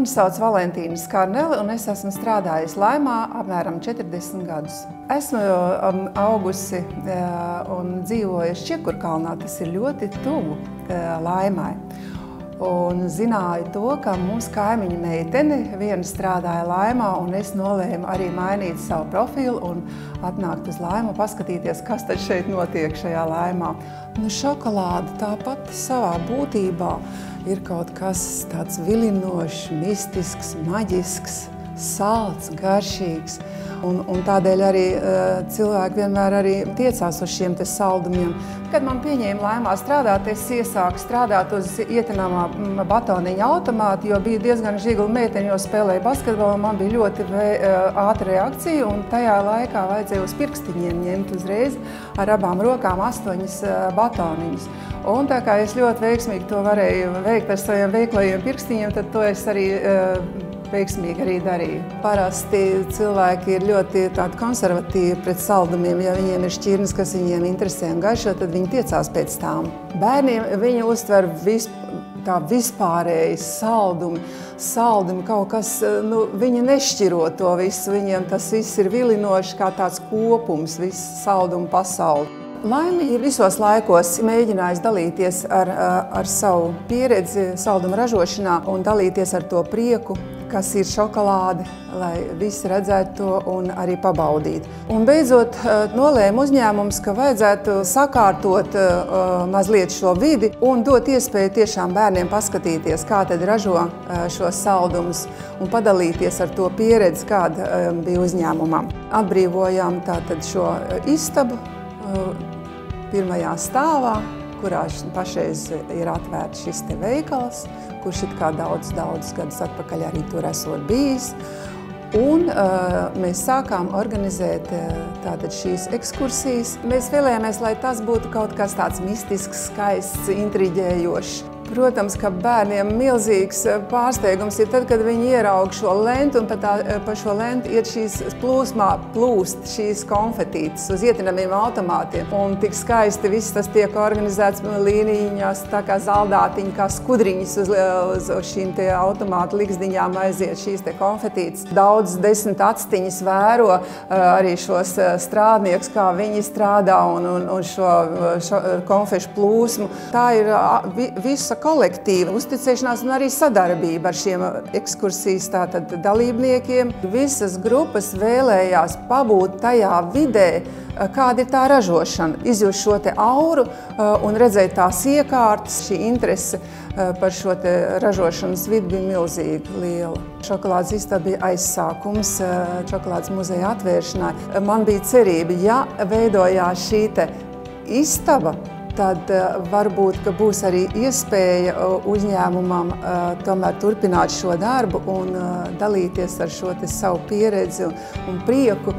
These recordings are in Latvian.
Mani sauc Valentīna Skarnele, un es esmu strādājusi Laimā apmēram 40 gadus. Esmu augusi un dzīvojusi Čiekurkalnā, tas ir ļoti tuvu Laimai. Un zināju to, ka mums kaimiņa meitene viena strādāja Laimā, un es nolēmu arī mainīt savu profilu un atnākt uz Laimu, paskatīties, kas tad šeit notiek šajā Laimā. Šokolāde tā pati savā būtībā ir kaut kas tāds vilinošs, mistisks, maģisks, salds, garšīgs. Un tādēļ arī cilvēki vienmēr arī tiecās uz šiem te saldumiem. Kad man pieņēma Laimā strādāt, es iesāku strādāt uz ietināmā batoniņa automātu, jo bija diezgan žigla meiteņa, jo spēlēja basketbolu, man bija ļoti ātra reakcija, un tajā laikā vajadzēja uz pirkstiņiem ņemt uzreiz ar abām rokām 8 batoniņus. Un tā kā es ļoti veiksmīgi to varēju veikt ar saviem veiklajiem pirkstiņiem, tad to es arī veiksmīgi arī darīju. Parasti cilvēki ir ļoti tādi konservatīvi pret saldumiem. Ja viņiem ir šķirnes, kas viņiem interesē un garšo, tad viņi tiecās pēc tām. Bērniem viņi uztver tā vispārēji saldumi kaut kas, viņi nešķiro to visu, viņiem tas viss ir vilinoši kā tāds kopums, viss saldumu pasauli. Laime ir visos laikos mēģinājusi dalīties ar savu pieredzi salduma ražošanā un dalīties ar to prieku, kas ir šokolāde, lai visi redzētu to un arī pabaudītu. Un beidzot nolēma uzņēmums, ka vajadzētu sakārtot mazliet šo vidi un dot iespēju tiešām bērniem paskatīties, kā tad ražo šos saldumus un padalīties ar to pieredzi, kāda bija uzņēmumam. Atbrīvojām tātad šo istabu pirmajā stāvā, kurā pašreiz ir atvērts šis te veikals, kurš it kā daudz gadus atpakaļ arī tur esot bijis. Un mēs sākām organizēt tātad šīs ekskursijas. Mēs vēlējāmies, lai tas būtu kaut kas tāds mistisks, skaists, intriģējošs. Protams, ka bērniem milzīgs pārsteigums ir tad, kad viņi ieraug šo lentu un pa šo lentu iet šīs plūsmā plūst šīs konfetītes uz ietinamiem automātiem. Un tik skaisti viss tas tiek organizēts līniņās, tā kā zaldātiņi, kā skudriņas uz šīm te automātu liksdiņām aiziet šīs te konfetītes. Daudz 10 actiņas vēro arī šos strādniekus, kā viņi strādā un šo konfešu plūsmu. Tā ir visa kolektīva uzticēšanās un arī sadarbība ar šiem ekskursijas tātad dalībniekiem. Visas grupas vēlējās pabūt tajā vidē, kāda ir tā ražošana, izjust šo te auru un redzēt tās iekārtas. Šī interese par šo te ražošanas vidi bija milzīgi liela. Šokolādes istaba bija aizsākums šokolādes muzeja atvēršanai. Man bija cerība, ja veidojās šī te istaba, tad varbūt, ka būs arī iespēja uzņēmumam tomēr turpināt šo darbu un dalīties ar šo te savu pieredzi un prieku.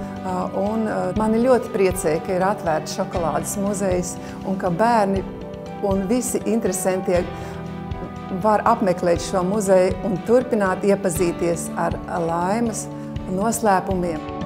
Un mani ļoti priecē, ka ir atvērts šokolādes muzejs un ka bērni un visi interesantie var apmeklēt šo muzeju un turpināt iepazīties ar Laimas noslēpumiem.